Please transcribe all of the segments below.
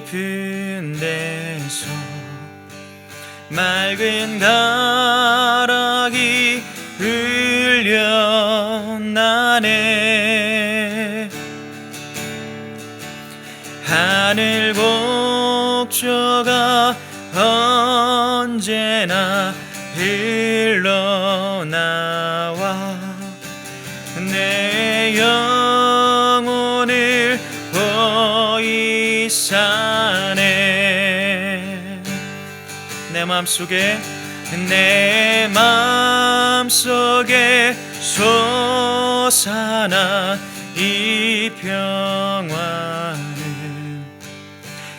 깊은 데서 맑은 가락이 흘려나네. 하늘 곡조가 언제나 흘러나와 내 영혼을 보이사네. 내 마음속에 솟아난 이 평화는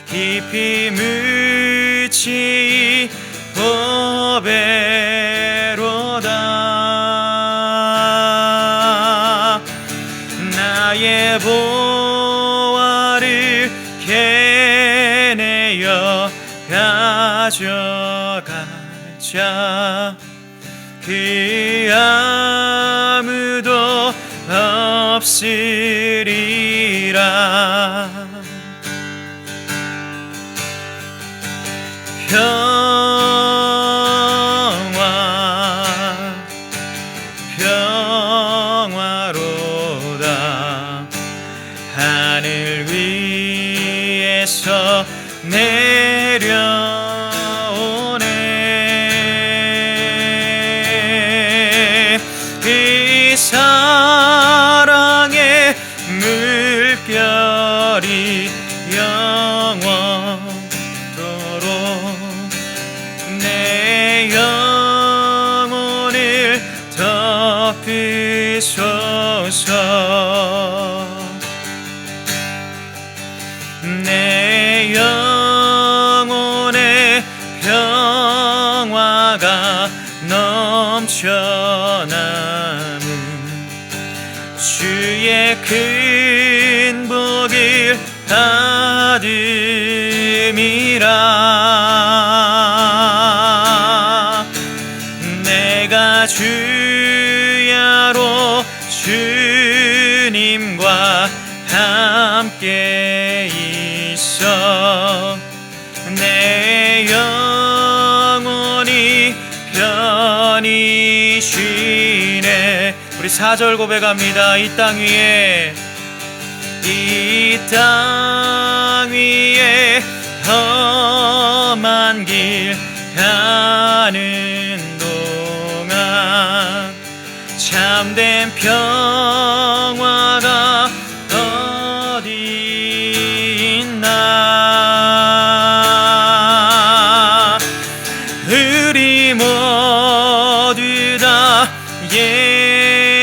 깊이 묻힌 보배로다. 나의 보화를 캐내어 가져가자. 그 아무도 없으리라. 평화로다. 하늘 위에서 내려오네. 그 사랑의 물결이 영원토록 내 영혼을 덮으소서. 내 영혼의 평화가 넘쳐나는 주의 큰 복을 받음이라. 내가 주야로 주님과 함께 있어 내 영혼이 편히 쉬네. 우리 4절 고백합니다. 이 땅 위에 험한 길 가는 동안 참된 평화가 어디 있나. 우리 모두 다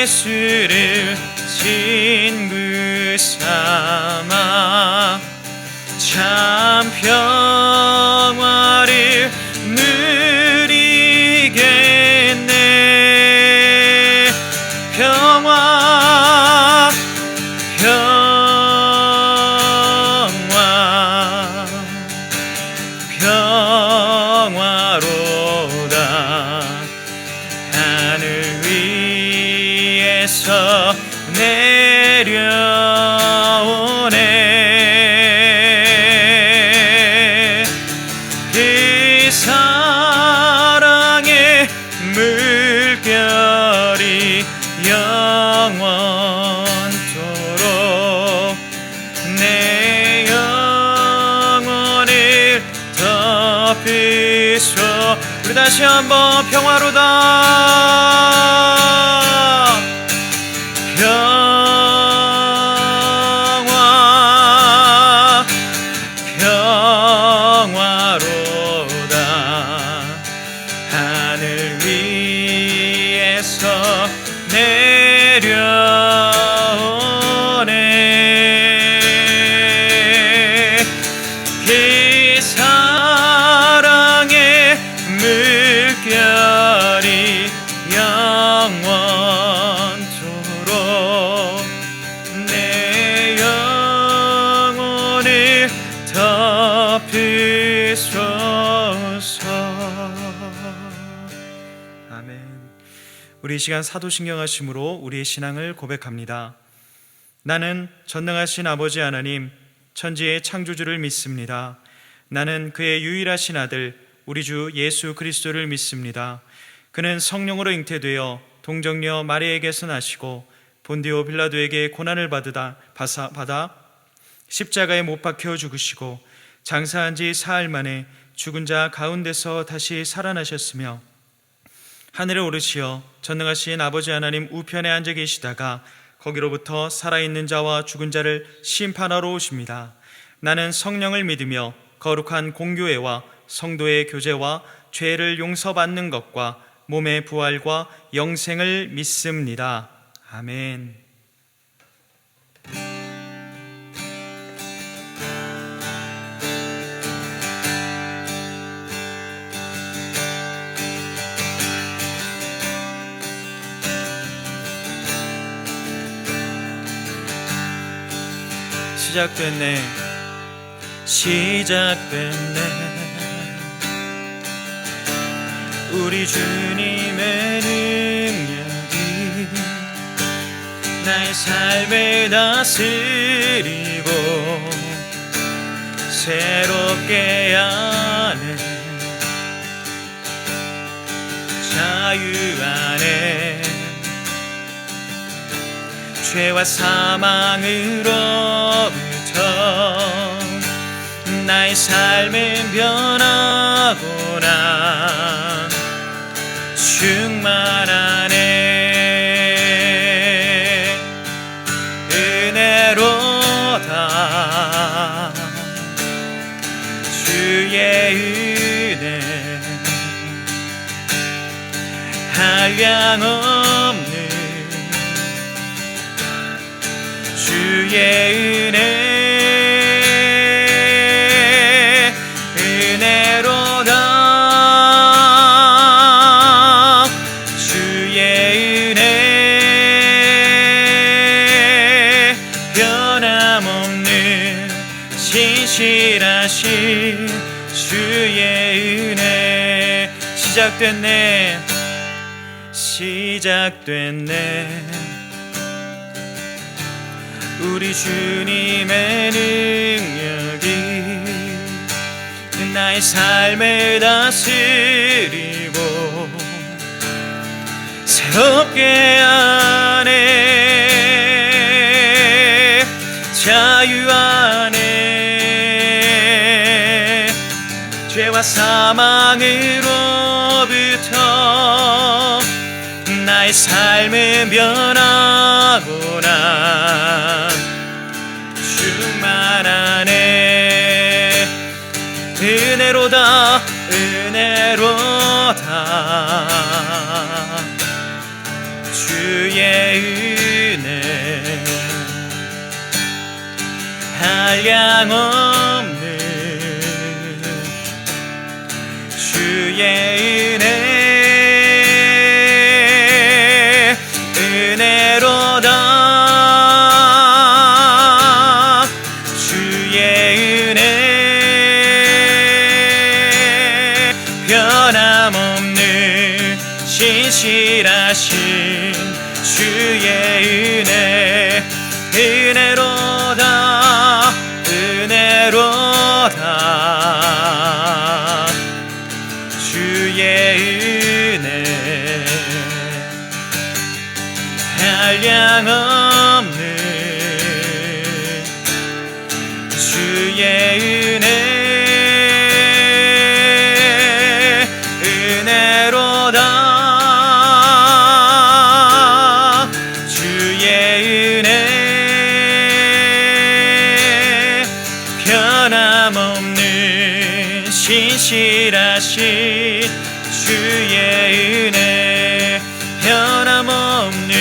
예수를 친구 삼아 참 평화를 누리겠네. 평화로다. 하늘 위에서 내려오네. 그 사랑의 물결이 영원토록 내 영혼을 덮으소. 우리 다시 한번 평화로다. 평화로다. 하늘 위에서 내려오네. 그 사랑의 물결이 영원토록 내 영혼을 덮으소서. 아멘. 우리 이 시간 사도신경하심으로 우리의 신앙을 고백합니다. 나는 전능하신 아버지 하나님, 천지의 창조주를 믿습니다. 나는 그의 유일하신 아들 우리 주 예수 그리스도를 믿습니다. 그는 성령으로 잉태되어 동정녀 마리아에게서 나시고 본디오 빌라도에게 고난을 받아 십자가에 못 박혀 죽으시고 장사한 지 사흘 만에 죽은 자 가운데서 다시 살아나셨으며 하늘에 오르시어 전능하신 아버지 하나님 우편에 앉아 계시다가 거기로부터 살아있는 자와 죽은 자를 심판하러 오십니다. 나는 성령을 믿으며 거룩한 공교회와 성도의 교제와 죄를 용서받는 것과 몸의 부활과 영생을 믿습니다. 아멘. 시작됐네, 시작됐네. 우리 주님의 능력이 나의 삶을 다스리고 새롭게 하네. 자유 안에 죄와 사망으로부터 나의 삶은 변하구나. 충만하네. 은혜로다. 주의 은혜 한량없는 주의 은혜. 신실하신 주의 은혜. 시작됐네, 시작됐네. 우리 주님의 능력이 나의 삶을 다스리고 새롭게 하네. 자유 안에 죄와 사망으로부터 나의 삶은 변하구나. 충만하네. 은혜로다, 은혜로다. 주의 은혜 한량없는 주의 은혜. 은혜로다. 주의 은혜 변함없는 신실하신 주의 은혜. 은혜로다, 은혜로다. 주의 은혜 한량없는 주의 은혜. 은혜로다. 주의 은혜 변함없는 신실하신 주의 은혜. 변함없는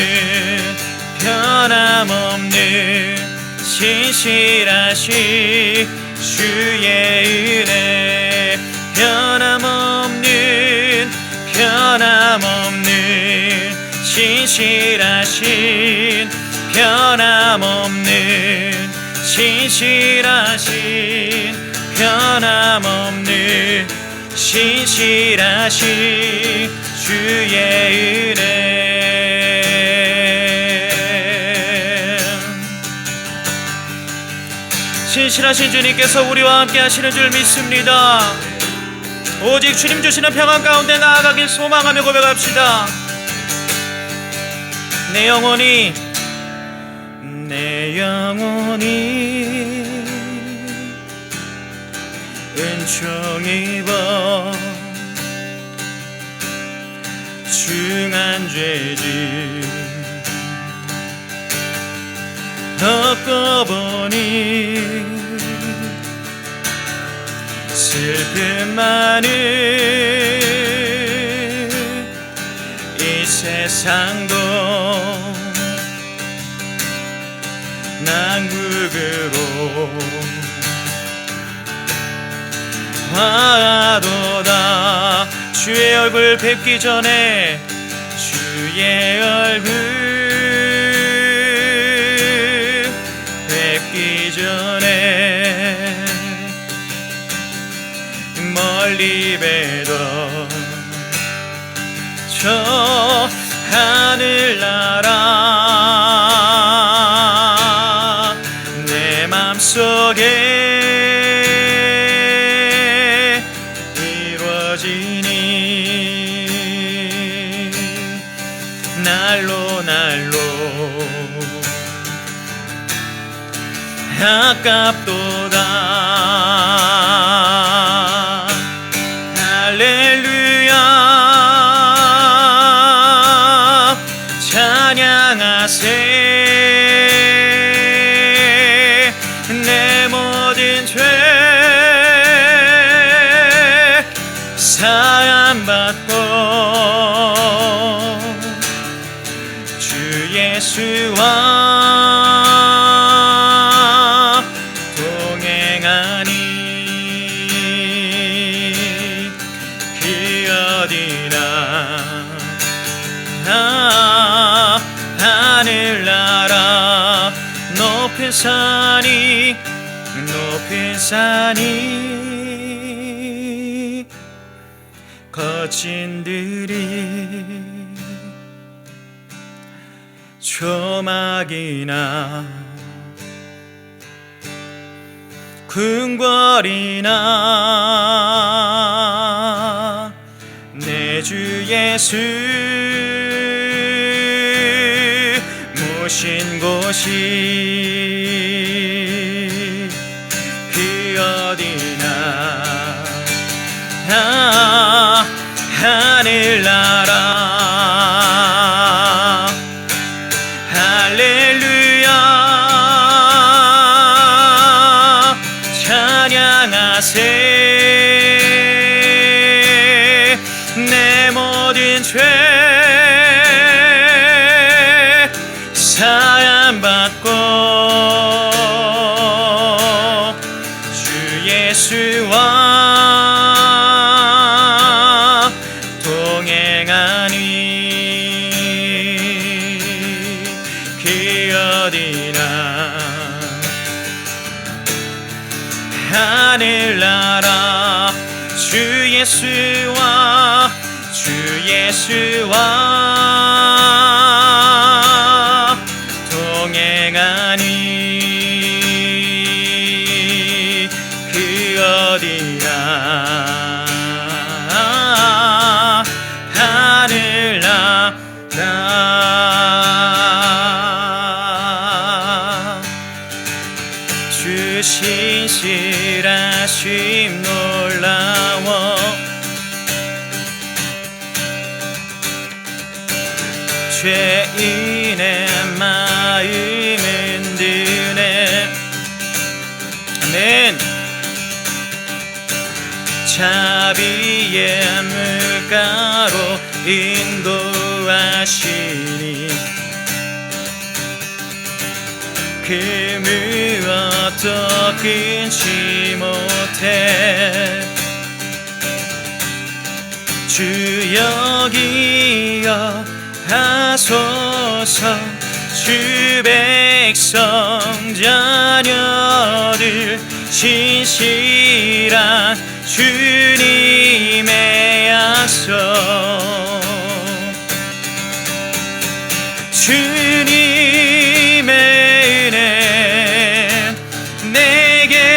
신실하신 주의 은혜. 변함없는 신실하신 변함없는 신실하신 변함없는 신실하신 주의 은혜. 신실하신 주님께서 우리와 함께 하시는 줄 믿습니다. 오직 주님 주시는 평안 가운데 나아가길 소망하며 고백합시다. 내 영혼이 은총 입어 중한 죄지 덮고보니 슬픔 많은 이 세상도 난국으로 화도다. 주의 얼굴 뵙기 전에 주의 얼굴 뵙기 전에 멀리 뵈던 저 하늘나라 내 맘속에 이루어지니 날로 아깝도다. 할렐루야 찬양하세. 내 모든 죄 사함받고 주 예수와 하늘나라 높은 산이 거친들이 조막이나 궁궐이나 내 주 예수 모신 곳이 그 어디나 하늘나라 할렐루야 찬양하세. 내 모든 죄 사함받고 주 예수와 동행하니 그 어디나 하늘나라 주 예수와 동행하니 그 어디나 하늘나라 주 신실하심 놀라워 죄인의 마음 흔드네. 아멘. 자비의 물가로 인도하시니 그 무엇도 끊지 못해. 주 여기여 하소서. 주 백성 자녀들 신실한 주님의 약속. 주님의 은혜 내게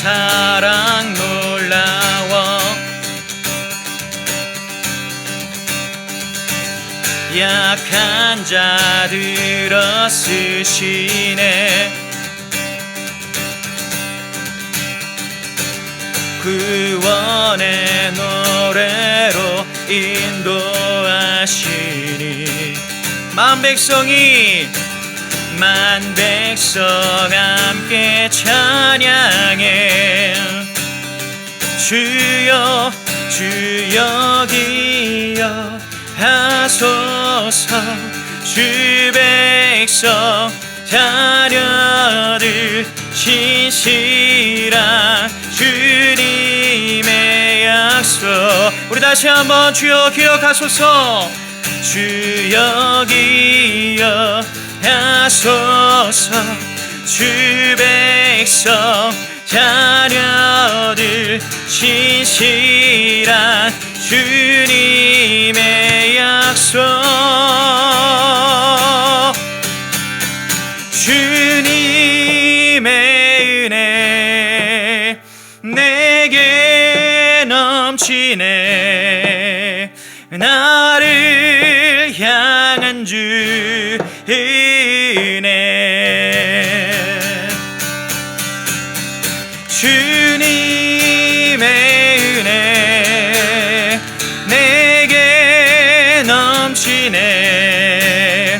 사랑 놀라워 약한 자들어 쓰시네 구원의 노래로 인도하시니 만 백성 함께 찬양해 주여 주여 기억하소서 주 백성 자녀들 신실한 주님의 약속 우리 다시 한번 주여 기억하소서 주여 기억하소서 주 백성 자녀들 신실한 주님의 약속 주님의 은혜 내게 넘치네 나를 향한 주 은혜 주님의 은혜 내게 넘치네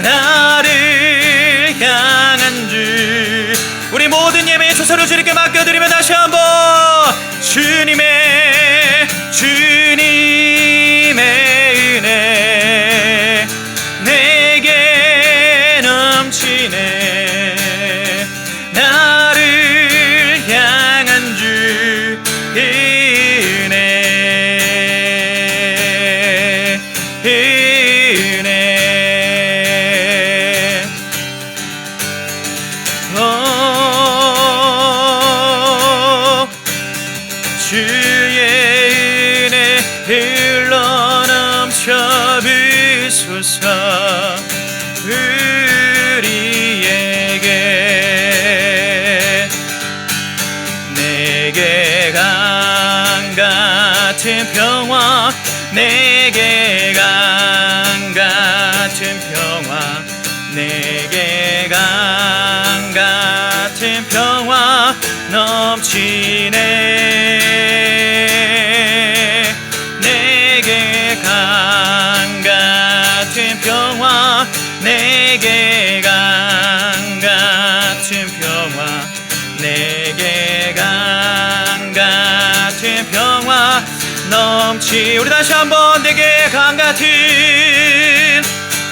나를 향한 주 우리 모든 예배의 주소를 주님께 맡겨드리며 다시 한번 주님의 은혜 내게 넘치네 나를 향한 주 은혜 주의 은혜 흘러넘쳐 비소서 우리에게 내게 강 같은 평화 내게 강 같은 평화 내게 강 같은 평화 넘치네 내게 강 같은 평화 내게 강 같은 평화 내게 강 같은 평화 넘치 우리 다시 한번 내게 강 같은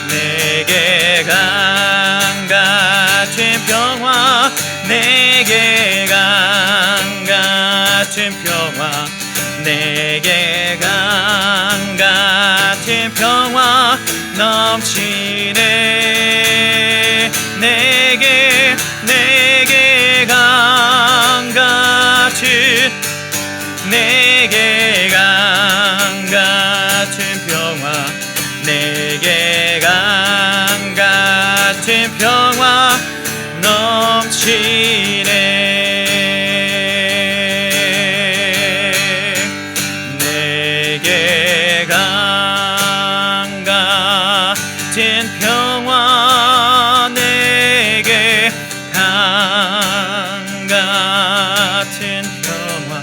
내게 강 같은 평화 내게 강 같은 평화 내게 강 같은 평화 넘치네 내게 강 같은 내게 강 같은 평화 내게 강 같은 평화 넘치네 내게 강 같은 평화 내게 강 같은 평화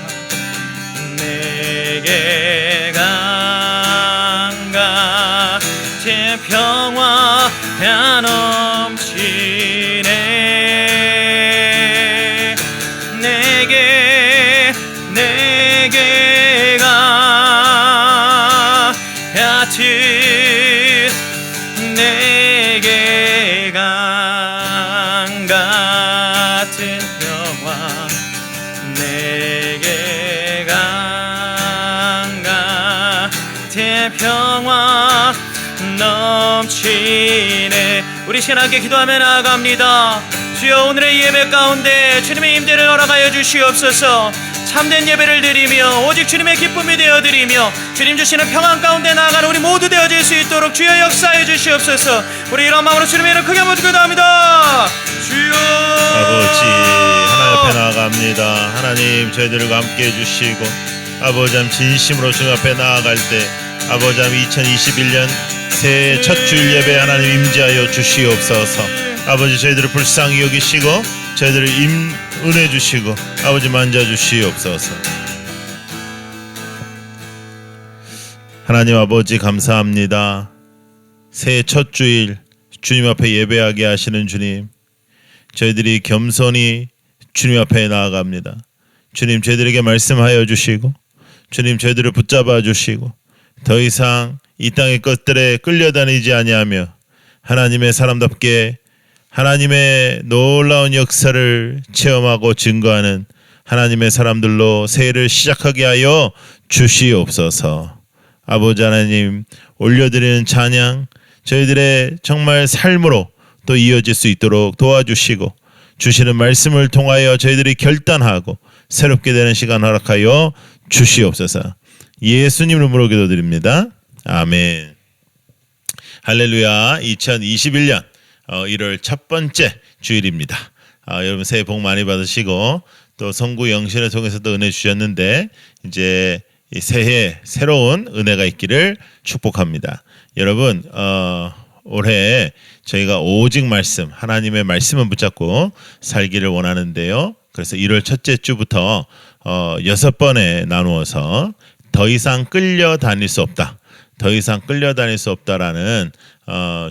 내게 강 같은 평화 넘치네 내게 강 같은 내게 강 같은 평화 내게 강 같은 평화 넘치네 우리 신하게 기도하며 나아갑니다. 주여 오늘의 예배 가운데 주님의 임재를 허락하여 주시옵소서 참된 예배를 드리며 오직 주님의 기쁨이 되어드리며 주님 주시는 평안 가운데 나아가는 우리 모두 되어질 수 있도록 주여 역사해 주시옵소서 우리 이런 마음으로 주님의 이름 크게 모시고 기도합니다. 주여 아버지 하나님 앞에 나아갑니다. 하나님 저희들과 함께 해주시고 아버지 하나님 진심으로 주님 앞에 나아갈 때 아버지 하나님 2021년 새해 첫 주일 예배 하나님 임재하여 주시옵소서. 아버지 저희들을 불쌍히 여기시고 저희들을 은혜 주시고 아버지 만져주시옵소서. 하나님 아버지 감사합니다. 새해 첫 주일 주님 앞에 예배하게 하시는 주님, 저희들이 겸손히 주님 앞에 나아갑니다. 주님 저희들에게 말씀하여 주시고 주님 저희들을 붙잡아 주시고 더 이상 이 땅의 것들에 끌려다니지 아니하며 하나님의 사람답게 하나님의 놀라운 역사를 체험하고 증거하는 하나님의 사람들로 새해를 시작하게 하여 주시옵소서. 아버지 하나님 올려드리는 찬양 저희들의 정말 삶으로 또 이어질 수 있도록 도와주시고 주시는 말씀을 통하여 저희들이 결단하고 새롭게 되는 시간 허락하여 주시옵소서. 예수님 이름으로 기도드립니다. 아멘. 할렐루야. 2021년 1월 첫 번째 주일입니다. 여러분 새해 복 많이 받으시고 또 성구 영신을 통해서도 은혜 주셨는데 이제 이 새해 새로운 은혜가 있기를 축복합니다. 여러분 올해 저희가 오직 말씀 하나님의 말씀을 붙잡고 살기를 원하는데요. 그래서 1월 첫째 주부터 6번에 나누어서 더 이상 끌려다닐 수 없다. 더 이상 끌려다닐 수 없다라는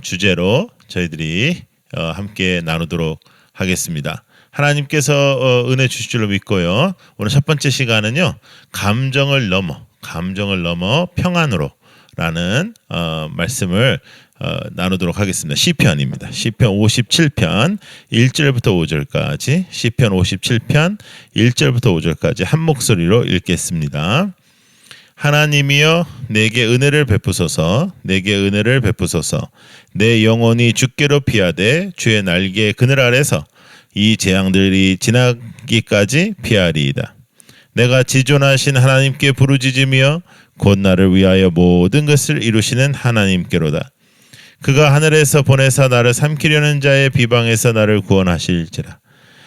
주제로 저희들이 함께 나누도록 하겠습니다. 하나님께서 은혜 주실 줄로 믿고요. 오늘 첫 번째 시간은요. 감정을 넘어 평안으로 라는 말씀을 나누도록 하겠습니다. 시편입니다. 시편 57편 1절부터 5절까지 시편 57편 1절부터 5절까지 한 목소리로 읽겠습니다. 하나님이여 내게 은혜를 베푸소서. 내게 은혜를 베푸소서. 내 영혼이 주께로 피하되 주의 날개 그늘 아래서 이 재앙들이 지나기까지 피하리이다. 내가 지존하신 하나님께 부르짖으며 곧 나를 위하여 모든 것을 이루시는 하나님께로다. 그가 하늘에서 보내사 나를 삼키려는 자의 비방에서 나를 구원하실지라.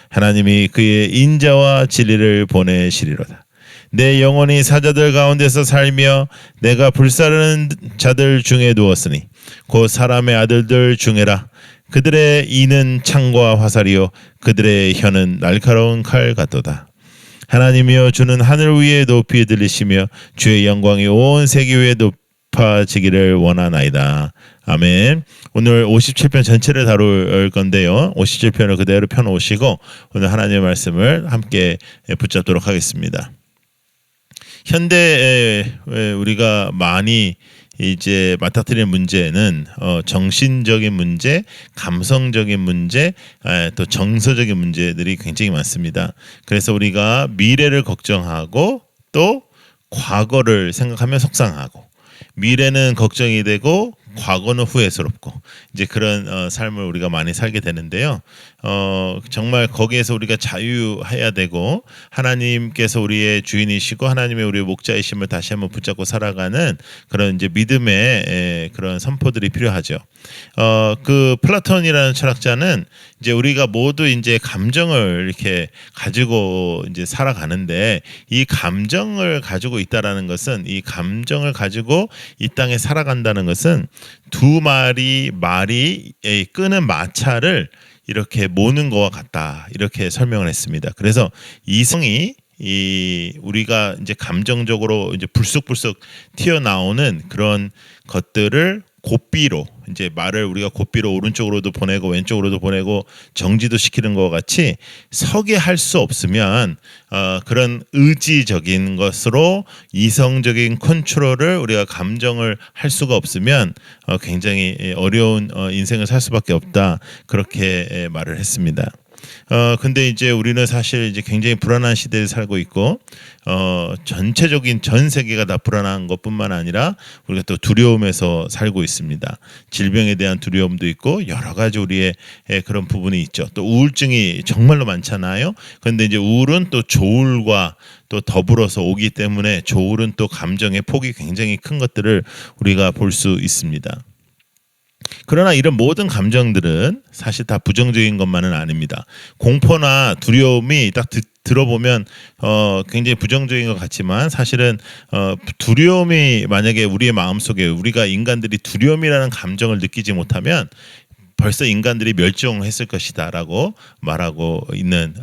하나님이 그의 인자와 진리를 보내시리로다. 내 영혼이 사자들 가운데서 살며 내가 불사르는 자들 중에 누웠으니 곧 사람의 아들들 중에라. 그들의 이는 창과 화살이요 그들의 혀는 날카로운 칼 같도다. 하나님이여 주는 하늘 위에 높이 들리시며 주의 영광이 온 세계 위에 높아지기를 원하나이다. 아멘. 오늘 57편 전체를 다룰 건데요. 57편을 그대로 펴놓으시고 오늘 하나님의 말씀을 함께 붙잡도록 하겠습니다. 현대에 우리가 많이 이제 맞닥뜨리는 문제는 정신적인 문제, 감성적인 문제, 또 정서적인 문제들이 굉장히 많습니다. 그래서 우리가 미래를 걱정하고 또 과거를 생각하며 속상하고 미래는 걱정이 되고 과거는 후회스럽고 이제 그런 삶을 우리가 많이 살게 되는데요. 정말 거기에서 우리가 자유해야 되고 하나님께서 우리의 주인이시고 하나님의 우리의 목자이심을 다시 한번 붙잡고 살아가는 그런 이제 믿음의 그런 선포들이 필요하죠. 그 플라톤이라는 철학자는 이제 우리가 모두 이제 감정을 이렇게 가지고 이제 살아가는데 이 감정을 가지고 있다라는 것은 이 감정을 가지고 이 땅에 살아간다는 것은 두 마리 말이 끄는 마차를 이렇게 모는 것과 같다 이렇게 설명을 했습니다. 그래서 이성이 우리가 이제 감정적으로 이제 불쑥불쑥 튀어나오는 그런 것들을 고삐로 이제 말을 우리가 고삐로 오른쪽으로도 보내고 왼쪽으로도 보내고 정지도 시키는 것과 같이 서게 할 수 없으면 그런 의지적인 것으로 이성적인 컨트롤을 우리가 감정을 할 수가 없으면 굉장히 어려운 인생을 살 수밖에 없다 그렇게 말을 했습니다. 근데 이제 우리는 사실 이제 굉장히 불안한 시대에 살고 있고 전체적인 전 세계가 다 불안한 것뿐만 아니라 우리가 또 두려움에서 살고 있습니다. 질병에 대한 두려움도 있고 여러 가지 우리의 그런 부분이 있죠. 또 우울증이 정말로 많잖아요. 그런데 이제 우울은 또 조울과 또 더불어서 오기 때문에 조울은 또 감정의 폭이 굉장히 큰 것들을 우리가 볼 수 있습니다. 그러나 이런 모든 감정들은 사실 다 부정적인 것만은 아닙니다. 공포나 두려움이 딱 들어보면 굉장히 부정적인 것 같지만 사실은 두려움이 만약에 우리의 마음속에 우리가 인간들이 두려움이라는 감정을 느끼지 못하면 벌써 인간들이 멸종했을 것이다라고 말하고 있는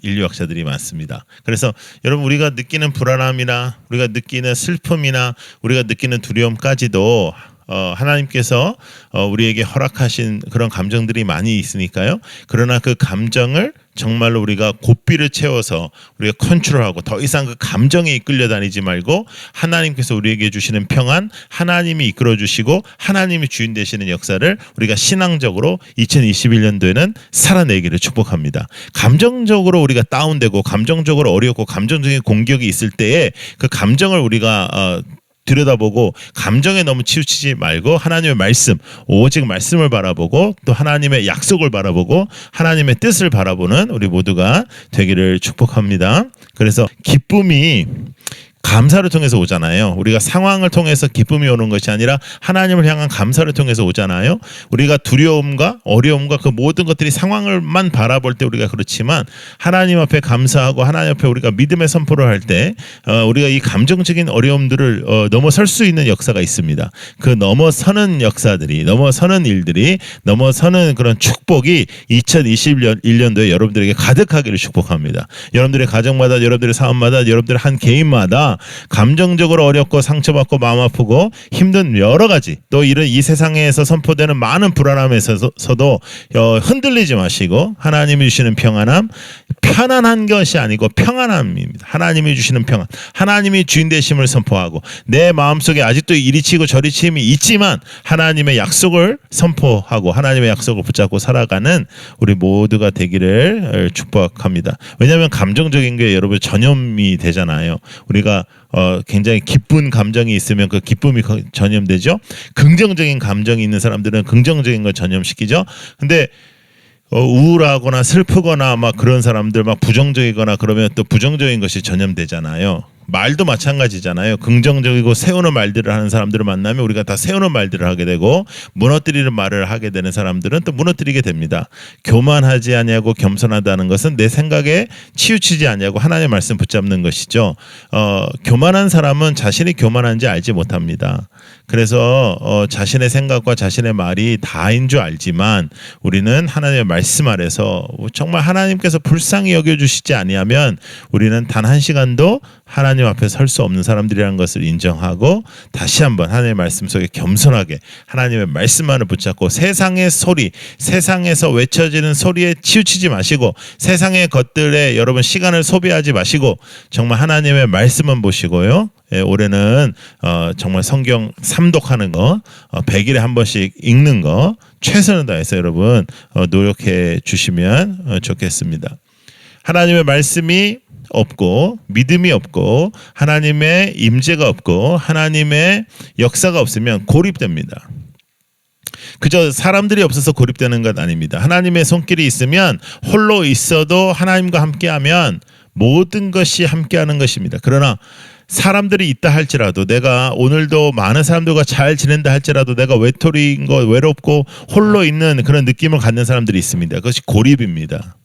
인류학자들이 많습니다. 그래서 여러분 우리가 느끼는 불안함이나 우리가 느끼는 슬픔이나 우리가 느끼는 두려움까지도 하나님께서 우리에게 허락하신 그런 감정들이 많이 있으니까요. 그러나 그 감정을 정말로 우리가 고삐를 채워서 우리가 컨트롤하고 더 이상 그 감정에 이끌려 다니지 말고 하나님께서 우리에게 주시는 평안, 하나님이 이끌어 주시고 하나님이 주인 되시는 역사를 우리가 신앙적으로 2021년도에는 살아내기를 축복합니다. 감정적으로 우리가 다운되고 감정적으로 어렵고 감정적인 공격이 있을 때에 그 감정을 우리가 들여다보고 감정에 너무 치우치지 말고 하나님의 말씀, 오직 말씀을 바라보고 또 하나님의 약속을 바라보고 하나님의 뜻을 바라보는 우리 모두가 되기를 축복합니다. 그래서 기쁨이 감사를 통해서 오잖아요. 우리가 상황을 통해서 기쁨이 오는 것이 아니라 하나님을 향한 감사를 통해서 오잖아요. 우리가 두려움과 어려움과 그 모든 것들이 상황을만 바라볼 때 우리가 그렇지만 하나님 앞에 감사하고 하나님 앞에 우리가 믿음의 선포를 할 때 우리가 이 감정적인 어려움들을 넘어설 수 있는 역사가 있습니다. 그 넘어서는 역사들이 넘어서는 일들이 넘어서는 그런 축복이 2021년도에 여러분들에게 가득하기를 축복합니다. 여러분들의 가정마다 여러분들의 사업마다 여러분들의 한 개인마다 감정적으로 어렵고 상처받고 마음 아프고 힘든 여러 가지 또 이런 이 세상에서 선포되는 많은 불안함에서도 흔들리지 마시고 하나님이 주시는 평안함, 편안한 것이 아니고 평안함입니다. 하나님이 주시는 평안, 하나님이 주인 되심을 선포하고 내 마음속에 아직도 이리치고 저리침이 있지만 하나님의 약속을 선포하고 하나님의 약속을 붙잡고 살아가는 우리 모두가 되기를 축복합니다. 왜냐하면 감정적인 게 여러분 전염이 되잖아요. 우리가 굉장히 기쁜 감정이 있으면 그 기쁨이 전염되죠. 긍정적인 감정이 있는 사람들은 긍정적인 걸 전염시키죠. 근데 우울하거나 슬프거나 막 그런 사람들 막 부정적이거나 그러면 또 부정적인 것이 전염되잖아요. 말도 마찬가지잖아요. 긍정적이고 세우는 말들을 하는 사람들을 만나면 우리가 다 세우는 말들을 하게 되고 무너뜨리는 말을 하게 되는 사람들은 또 무너뜨리게 됩니다. 교만하지 아니하고 겸손하다는 것은 내 생각에 치우치지 아니하고 하나님의 말씀 붙잡는 것이죠. 교만한 사람은 자신이 교만한지 알지 못합니다. 그래서 자신의 생각과 자신의 말이 다인 줄 알지만 우리는 하나님의 말씀 아래서 정말 하나님께서 불쌍히 여겨주시지 아니하면 우리는 단 한 시간도 하나님 앞에 설 수 없는 사람들이라는 것을 인정하고 다시 한번 하나님의 말씀 속에 겸손하게 하나님의 말씀만을 붙잡고 세상의 소리, 세상에서 외쳐지는 소리에 치우치지 마시고 세상의 것들에 여러분 시간을 소비하지 마시고 정말 하나님의 말씀만 보시고요. 올해는 정말 성경 삼독하는 거 100일에 한 번씩 읽는 거 최선을 다해서 여러분 노력해 주시면 좋겠습니다. 하나님의 말씀이 없고 믿음이 없고 하나님의 임재가 없고 하나님의 역사가 없으면 고립됩니다. 그저 사람들이 없어서 고립되는 것 아닙니다. 하나님의 손길이 있으면 홀로 있어도 하나님과 함께하면 모든 것이 함께하는 것입니다. 그러나 사람들이 있다 할지라도 내가 오늘도 많은 사람들과 잘 지낸다 할지라도 내가 외톨이인 거 외롭고 홀로 있는 그런 느낌을 갖는 사람들이 있습니다. 그것이 고립입니다.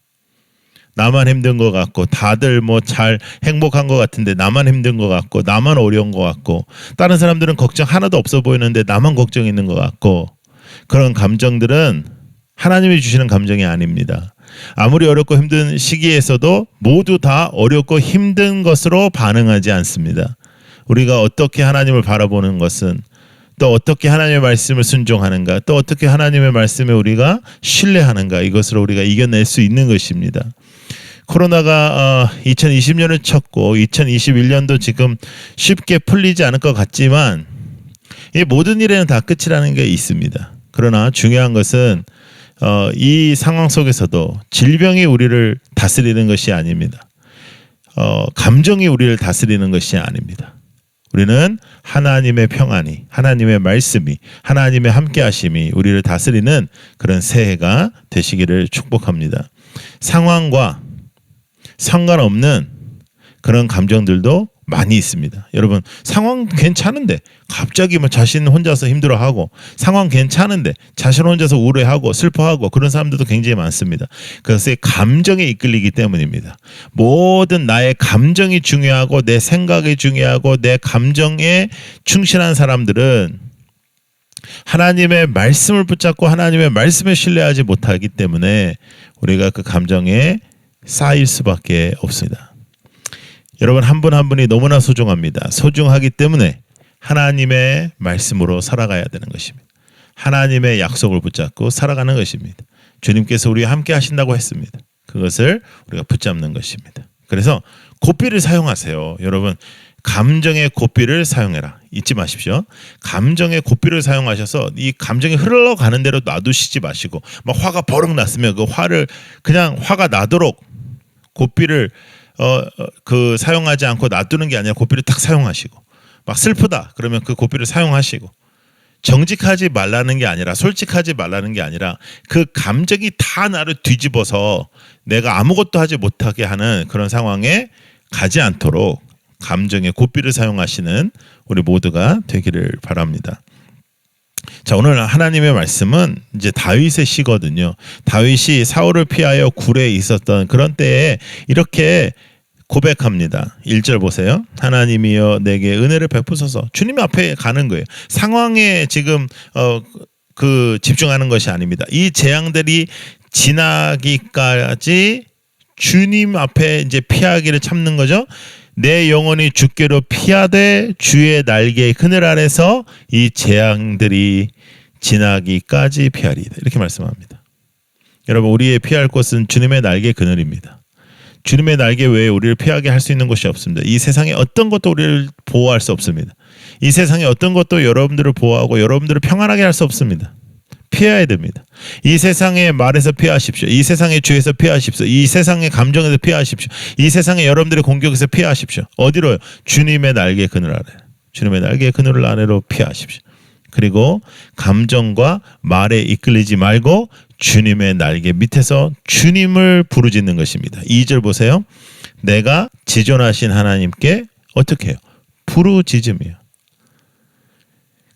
나만 힘든 것 같고 다들 뭐 잘 행복한 것 같은데 나만 힘든 것 같고 나만 어려운 것 같고 다른 사람들은 걱정 하나도 없어 보이는데 나만 걱정이 있는 것 같고 그런 감정들은 하나님이 주시는 감정이 아닙니다. 아무리 어렵고 힘든 시기에서도 모두 다 어렵고 힘든 것으로 반응하지 않습니다. 우리가 어떻게 하나님을 바라보는 것은 또 어떻게 하나님의 말씀을 순종하는가 또 어떻게 하나님의 말씀에 우리가 신뢰하는가 이것으로 우리가 이겨낼 수 있는 것입니다. 코로나가 2020년을 쳤고 2021년도 지금 쉽게 풀리지 않을 것 같지만 이 모든 일에는 다 끝이라는 게 있습니다. 그러나 중요한 것은 이 상황 속에서도 질병이 우리를 다스리는 것이 아닙니다. 감정이 우리를 다스리는 것이 아닙니다. 우리는 하나님의 평안이, 하나님의 말씀이, 하나님의 함께하심이 우리를 다스리는 그런 새해가 되시기를 축복합니다. 상황과 상관없는 그런 감정들도 많이 있습니다. 여러분, 상황 괜찮은데 갑자기 뭐 자신 혼자서 힘들어하고, 상황 괜찮은데 자신 혼자서 우울해하고 슬퍼하고, 그런 사람들도 굉장히 많습니다. 그것이 감정에 이끌리기 때문입니다. 모든 나의 감정이 중요하고 내 생각이 중요하고 내 감정에 충실한 사람들은 하나님의 말씀을 붙잡고 하나님의 말씀에 신뢰하지 못하기 때문에 우리가 그 감정에 쌓일 수밖에 없습니다. 여러분, 한 분 한 분이 너무나 소중합니다. 소중하기 때문에 하나님의 말씀으로 살아가야 되는 것입니다. 하나님의 약속을 붙잡고 살아가는 것입니다. 주님께서 우리와 함께 하신다고 했습니다. 그것을 우리가 붙잡는 것입니다. 그래서 고삐를 사용하세요. 여러분, 감정의 고삐를 사용해라. 잊지 마십시오. 감정의 고삐를 사용하셔서 이 감정이 흘러가는 대로 놔두시지 마시고, 막 화가 버럭 났으면 그 화를 그냥 화가 나도록 고삐를 사용하지 않고 놔두는 게 아니라 고삐를 딱 사용하시고, 막 슬프다 그러면 그 고삐를 사용하시고, 정직하지 말라는 게 아니라, 솔직하지 말라는 게 아니라 그 감정이 다 나를 뒤집어서 내가 아무것도 하지 못하게 하는 그런 상황에 가지 않도록 감정의 고삐를 사용하시는 우리 모두가 되기를 바랍니다. 자, 오늘 하나님의 말씀은 이제 다윗의 시거든요. 다윗이 사울을 피하여 굴에 있었던 그런 때에 이렇게 고백합니다. 1절 보세요. 하나님이여 내게 은혜를 베푸소서. 주님 앞에 가는 거예요. 상황에 지금 집중하는 것이 아닙니다. 이 재앙들이 지나기까지 주님 앞에 이제 피하기를 참는 거죠. 내 영혼이 주께로 피하되 주의 날개의 그늘 아래서 이 재앙들이 지나기까지 피하리이다. 이렇게 말씀합니다. 여러분, 우리의 피할 곳은 주님의 날개 그늘입니다. 주님의 날개 외에 우리를 피하게 할 수 있는 곳이 없습니다. 이 세상에 어떤 것도 우리를 보호할 수 없습니다. 이 세상에 어떤 것도 여러분들을 보호하고 여러분들을 평안하게 할 수 없습니다. 피해야 됩니다. 이 세상의 말에서 피하십시오. 이 세상의 죄에서 피하십시오. 이 세상의 감정에서 피하십시오. 이 세상의 여러분들의 공격에서 피하십시오. 어디로요? 주님의 날개 그늘 아래. 주님의 날개 그늘 아래로 피하십시오. 그리고 감정과 말에 이끌리지 말고 주님의 날개 밑에서 주님을 부르짖는 것입니다. 2절 보세요. 내가 지존하신 하나님께 어떻게 해요? 부르짖음이에요.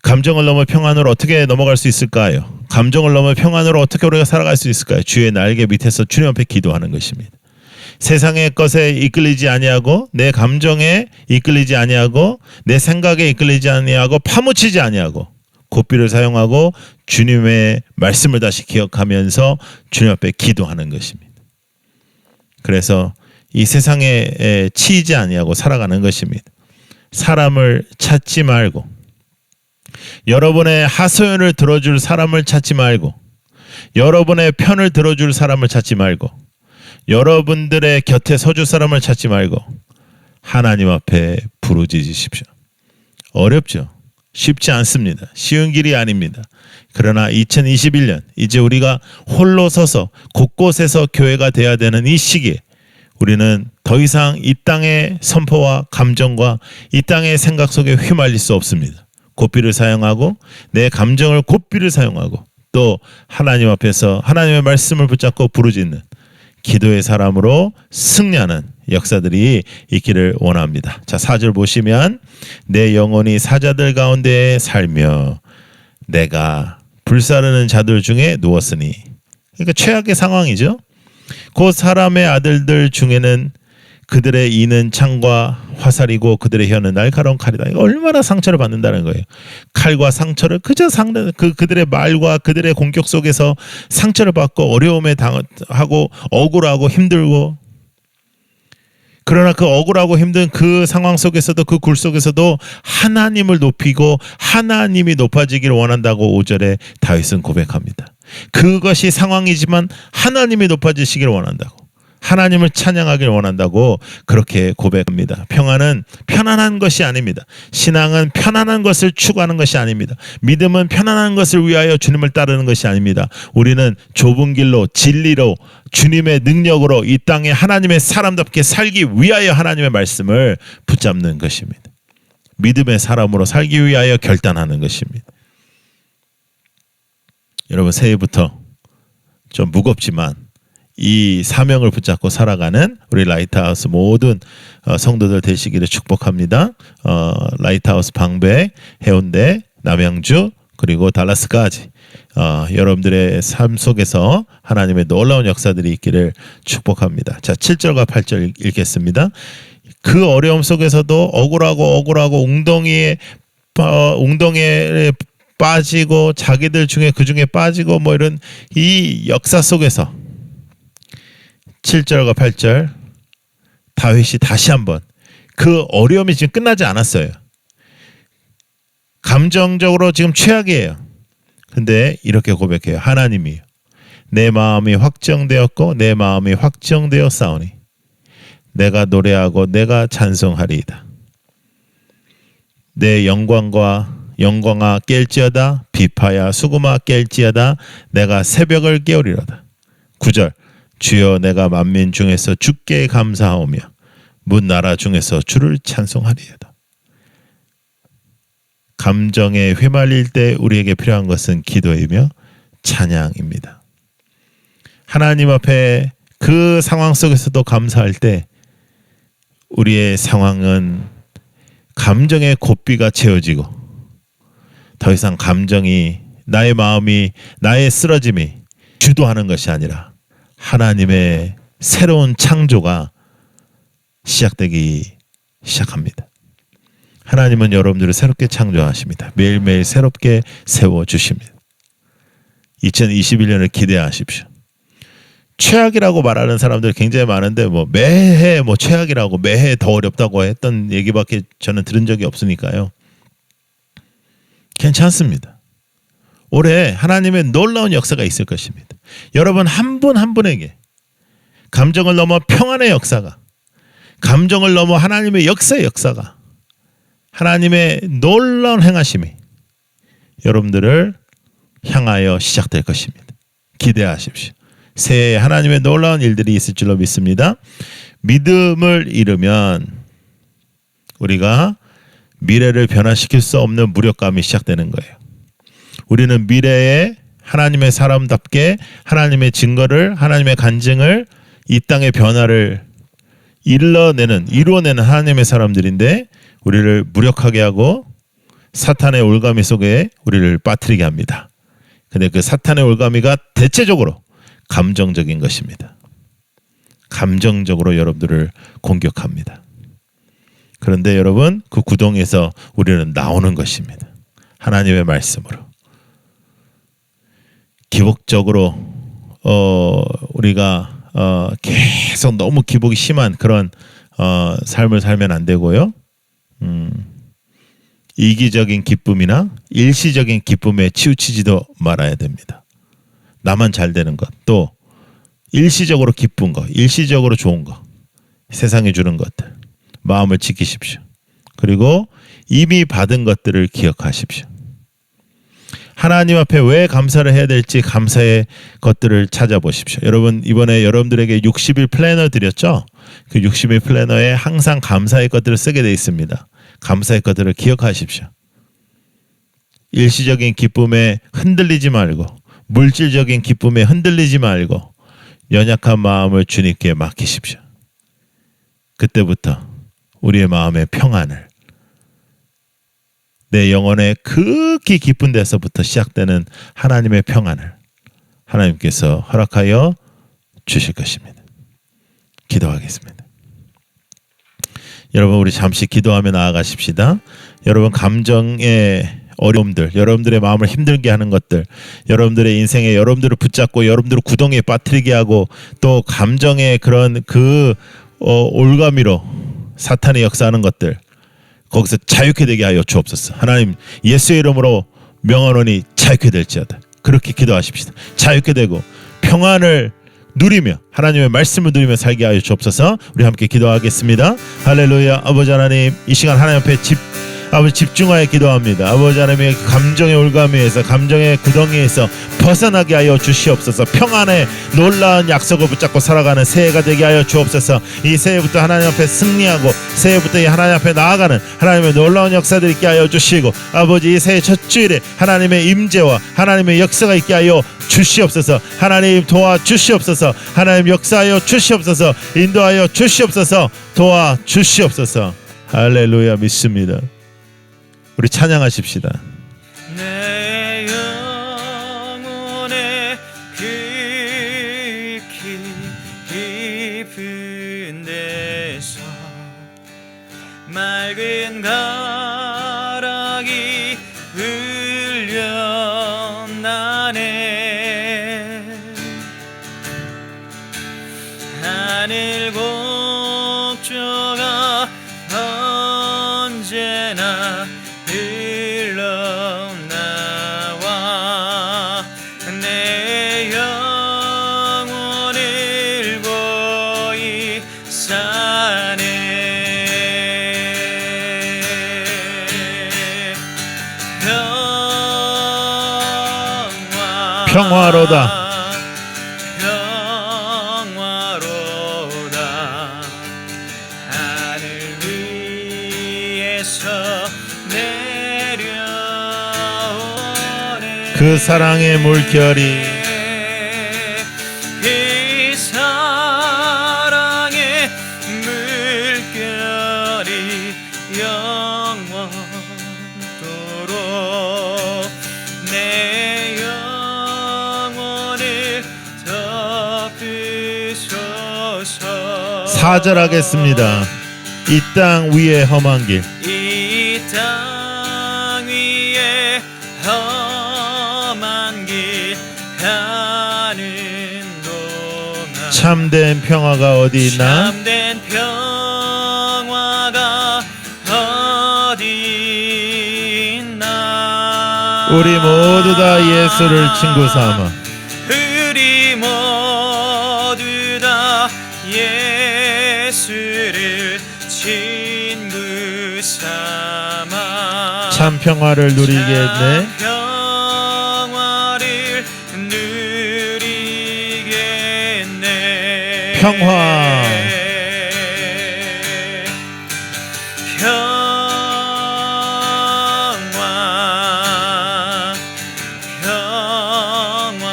감정을 넘어 평안으로 어떻게 넘어갈 수 있을까요? 감정을 넘어 평안으로 어떻게 우리가 살아갈 수 있을까요? 주의 날개 밑에서 주님 앞에 기도하는 것입니다. 세상의 것에 이끌리지 아니하고 내 감정에 이끌리지 아니하고 내 생각에 이끌리지 아니하고 파묻히지 아니하고 고삐를 사용하고 주님의 말씀을 다시 기억하면서 주님 앞에 기도하는 것입니다. 그래서 이 세상에 치이지 아니하고 살아가는 것입니다. 사람을 찾지 말고, 여러분의 하소연을 들어줄 사람을 찾지 말고, 여러분의 편을 들어줄 사람을 찾지 말고, 여러분들의 곁에 서줄 사람을 찾지 말고 하나님 앞에 부르짖으십시오. 어렵죠? 쉽지 않습니다. 쉬운 길이 아닙니다. 그러나 2021년 이제 우리가 홀로 서서 곳곳에서 교회가 돼야 되는 이 시기에 우리는 더 이상 이 땅의 선포와 감정과 이 땅의 생각 속에 휘말릴 수 없습니다. 고삐를 사용하고 내 감정을 고삐를 사용하고 또 하나님 앞에서 하나님의 말씀을 붙잡고 부르짖는 기도의 사람으로 승리하는 역사들이 있기를 원합니다. 자, 4절 보시면 내 영혼이 사자들 가운데 살며 내가 불사르는 자들 중에 누웠으니, 그러니까 최악의 상황이죠. 곧 사람의 아들들 중에는 그들의 이는 창과 화살이고 그들의 혀는 날카로운 칼이다. 얼마나 상처를 받는다는 거예요. 칼과 상처를 그저 그들의 말과 그들의 공격 속에서 상처를 받고 어려움에 당하고 억울하고 힘들고, 그러나 그 억울하고 힘든 그 상황 속에서도 그 굴 속에서도 하나님을 높이고 하나님이 높아지기를 원한다고 5절에 다윗은 고백합니다. 그것이 상황이지만 하나님이 높아지시기를 원한다고, 하나님을 찬양하기를 원한다고 그렇게 고백합니다. 평안은 편안한 것이 아닙니다. 신앙은 편안한 것을 추구하는 것이 아닙니다. 믿음은 편안한 것을 위하여 주님을 따르는 것이 아닙니다. 우리는 좁은 길로 진리로 주님의 능력으로 이 땅에 하나님의 사람답게 살기 위하여 하나님의 말씀을 붙잡는 것입니다. 믿음의 사람으로 살기 위하여 결단하는 것입니다. 여러분, 새해부터 좀 무겁지만 이 사명을 붙잡고 살아가는 우리 라이트하우스 모든 성도들 되시기를 축복합니다. 라이트하우스 방배, 해운대, 남양주 그리고 달라스까지 여러분들의 삶 속에서 하나님의 놀라운 역사들이 있기를 축복합니다. 자, 7절과 8절 읽겠습니다. 그 어려움 속에서도 억울하고 웅덩이에 빠지고 자기들 중에 그 중에 빠지고 뭐 이런 이 역사 속에서 7절과 8절 다윗이 다시 한번 그 어려움이 지금 끝나지 않았어요. 감정적으로 지금 최악이에요. 근데 이렇게 고백해요. 하나님이 내 마음이 확정되었고 내 마음이 확정되었사오니 내가 노래하고 내가 찬송하리이다. 내 영광아 깰지어다 비파야 수금아 깰지어다 내가 새벽을 깨우리로다. 9절 주여 내가 만민 중에서 주께 감사하오며 문 나라 중에서 주를 찬송하리이다. 감정에 휘말릴 때 우리에게 필요한 것은 기도이며 찬양입니다. 하나님 앞에 그 상황 속에서도 감사할 때 우리의 상황은 감정의 고삐가 채워지고 더 이상 감정이 나의 마음이 나의 쓰러짐이 주도하는 것이 아니라 하나님의 새로운 창조가 시작되기 시작합니다. 하나님은 여러분들을 새롭게 창조하십니다. 매일매일 새롭게 세워주십니다. 2021년을 기대하십시오. 최악이라고 말하는 사람들 굉장히 많은데 매해 최악이라고 매해 더 어렵다고 했던 얘기밖에 저는 들은 적이 없으니까요. 괜찮습니다. 올해 하나님의 놀라운 역사가 있을 것입니다. 여러분 한 분 한 분에게 감정을 넘어 평안의 역사가, 감정을 넘어 하나님의 역사의 역사가, 하나님의 놀라운 행하심이 여러분들을 향하여 시작될 것입니다. 기대하십시오. 새해에 하나님의 놀라운 일들이 있을 줄로 믿습니다. 믿음을 잃으면 우리가 미래를 변화시킬 수 없는 무력감이 시작되는 거예요. 우리는 미래에 하나님의 사람답게 하나님의 증거를, 하나님의 간증을, 이 땅의 변화를 이루어내는 하나님의 사람들인데 우리를 무력하게 하고 사탄의 올가미 속에 우리를 빠뜨리게 합니다. 근데 그 사탄의 올가미가 대체적으로 감정적인 것입니다. 감정적으로 여러분들을 공격합니다. 그런데 여러분 그 구덩이에서 우리는 나오는 것입니다. 하나님의 말씀으로. 기복적으로 우리가 계속 너무 기복이 심한 그런 삶을 살면 안 되고요. 이기적인 기쁨이나 일시적인 기쁨에 치우치지도 말아야 됩니다. 나만 잘 되는 것, 또 일시적으로 기쁜 것, 일시적으로 좋은 것, 세상이 주는 것들, 마음을 지키십시오. 그리고 이미 받은 것들을 기억하십시오. 하나님 앞에 왜 감사를 해야 될지 감사의 것들을 찾아보십시오. 여러분 이번에 여러분들에게 60일 플래너 드렸죠? 그 60일 플래너에 항상 감사의 것들을 쓰게 되어 있습니다. 감사의 것들을 기억하십시오. 일시적인 기쁨에 흔들리지 말고, 물질적인 기쁨에 흔들리지 말고 연약한 마음을 주님께 맡기십시오. 그때부터 우리의 마음의 평안을, 내 영혼의 극히 깊은 데서부터 시작되는 하나님의 평안을 하나님께서 허락하여 주실 것입니다. 기도하겠습니다. 여러분 우리 잠시 기도하며 나아가십시다. 여러분 감정의 어려움들, 여러분들의 마음을 힘들게 하는 것들, 여러분들의 인생에 여러분들을 붙잡고 여러분들을 구덩이에 빠뜨리게 하고 또 감정의 그런 올가미로 사탄이 역사하는 것들, 거기서 자유케 되게 하여 주옵소서. 하나님 예수의 이름으로 명하노니 자유케 될지어다. 그렇게 기도하십시다. 자유케 되고 평안을 누리며 하나님의 말씀을 누리며 살게 하여 주옵소서. 우리 함께 기도하겠습니다. 할렐루야. 아버지 하나님, 이 시간 하나님 앞에 아버지 집중하여 기도합니다. 아버지 하나님의 감정의 올가미에서 감정의 구덩이에서 벗어나게 하여 주시옵소서. 평안의 놀라운 약속을 붙잡고 살아가는 새해가 되게 하여 주옵소서. 이 새해부터 하나님 앞에 승리하고 새해부터 이 하나님 앞에 나아가는 하나님의 놀라운 역사들이 있게 하여 주시고 아버지 이 새해 첫 주일에 하나님의 임재와 하나님의 역사가 있게 하여 주시옵소서. 하나님 도와주시옵소서. 하나님 역사하여 주시옵소서. 인도하여 주시옵소서. 도와주시옵소서. 할렐루야. 믿습니다. 우리 찬양하십시다. 내 영혼의 깊은 데서 맑은 가락이 흘려나네. 하늘 곡조가 언제나 흘러나와 내 영혼을 보이 사네. 평화로다. 하늘 위에서 내려오네. 그 사랑의 물결이 이 사랑의 물결이 영원토록 내 영혼을 덮으소서. 4절 하겠습니다. 이 땅 위에 험한 길 이 땅 위에 험한 길 가는 동안 참된 평화가 어디 있나? 참된 평화가 어디 있나? 우리 모두 다 예수를 친구 삼아 우리 모두 다 예수를 친구 삼아 참 평화를 누리겠네. 평화를 누리겠네. 평화.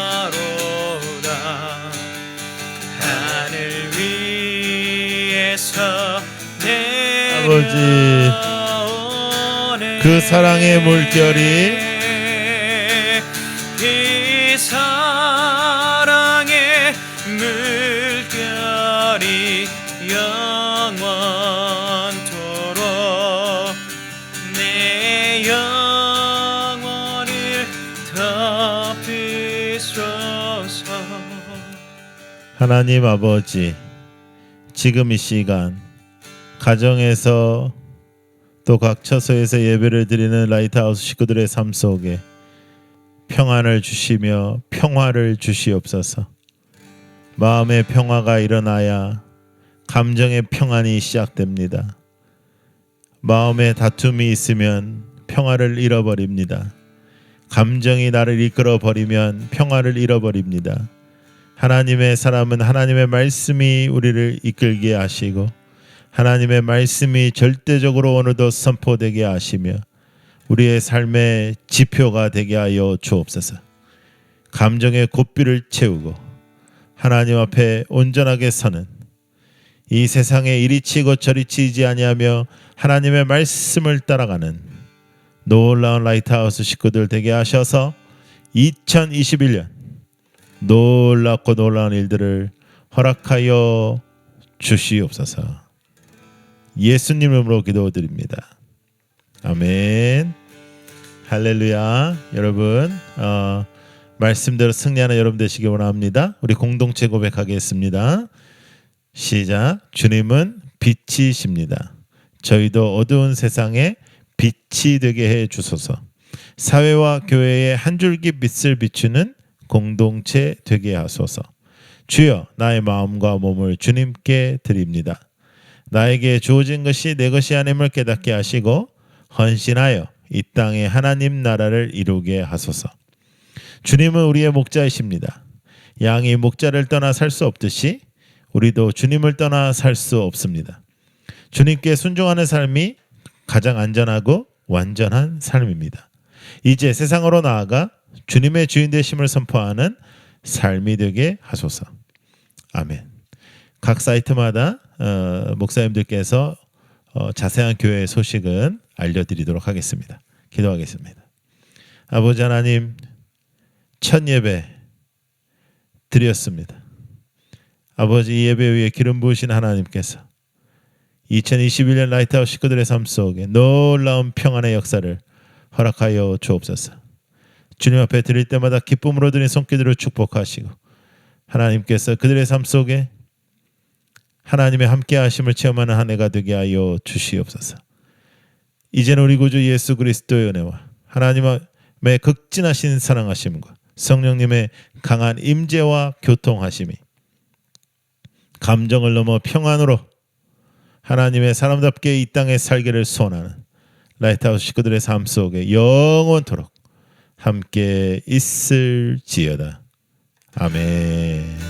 평화로다. 하늘 위에서 아버지 그 사랑의 물결이 이 사랑의 물결이 영원토록 내 영혼을 덮으소서. 하나님 아버지 지금 이 시간 가정에서 또 각 처소에서 예배를 드리는 라이트하우스 식구들의 삶 속에 평안을 주시며 평화를 주시옵소서. 마음의 평화가 일어나야 감정의 평안이 시작됩니다. 마음에 다툼이 있으면 평화를 잃어버립니다. 감정이 나를 이끌어버리면 평화를 잃어버립니다. 하나님의 사람은 하나님의 말씀이 우리를 이끌게 하시고 하나님의 말씀이 절대적으로 오늘도 선포되게 하시며 우리의 삶의 지표가 되게 하여 주옵소서. 감정의 고삐를 채우고 하나님 앞에 온전하게 서는 이 세상에 이리 치고 저리 치지 아니하며 하나님의 말씀을 따라가는 놀라운 라이트하우스 식구들 되게 하셔서 2021년 놀랍고 놀라운 일들을 허락하여 주시옵소서. 예수님 이름으로 기도드립니다. 아멘. 할렐루야. 여러분 말씀대로 승리하는 여러분 되시기 원합니다. 우리 공동체 고백하겠습니다. 시작. 주님은 빛이십니다. 저희도 어두운 세상에 빛이 되게 해 주소서. 사회와 교회에 한 줄기 빛을 비추는 공동체 되게 하소서. 주여 나의 마음과 몸을 주님께 드립니다. 나에게 주어진 것이 내 것이 아님을 깨닫게 하시고 헌신하여 이 땅에 하나님 나라를 이루게 하소서. 주님은 우리의 목자이십니다. 양이 목자를 떠나 살 수 없듯이 우리도 주님을 떠나 살 수 없습니다. 주님께 순종하는 삶이 가장 안전하고 완전한 삶입니다. 이제 세상으로 나아가 주님의 주인 되심을 선포하는 삶이 되게 하소서. 아멘. 각 사이트마다 목사님들께서 자세한 교회 소식은 알려드리도록 하겠습니다. 기도하겠습니다. 아버지 하나님, 첫 예배 드렸습니다. 아버지, 이 예배 위에 기름 부으신 하나님께서 2021년 라이트하우스 식구들의 삶 속에 놀라운 평안의 역사를 허락하여 주옵소서. 주님 앞에 드릴 때마다 기쁨으로 드린 손길들을 축복하시고 하나님께서 그들의 삶 속에 하나님의 함께하심을 체험하는 한 해가 되게 하여 주시옵소서. 이제는 우리 구주 예수 그리스도의 은혜와 하나님의 극진하신 사랑하심과 성령님의 강한 임재와 교통하심이 감정을 넘어 평안으로 하나님의 사람답게 이 땅에 살기를 소원하는 라이트하우스 식구들의 삶 속에 영원토록 함께 있을지어다. 아멘.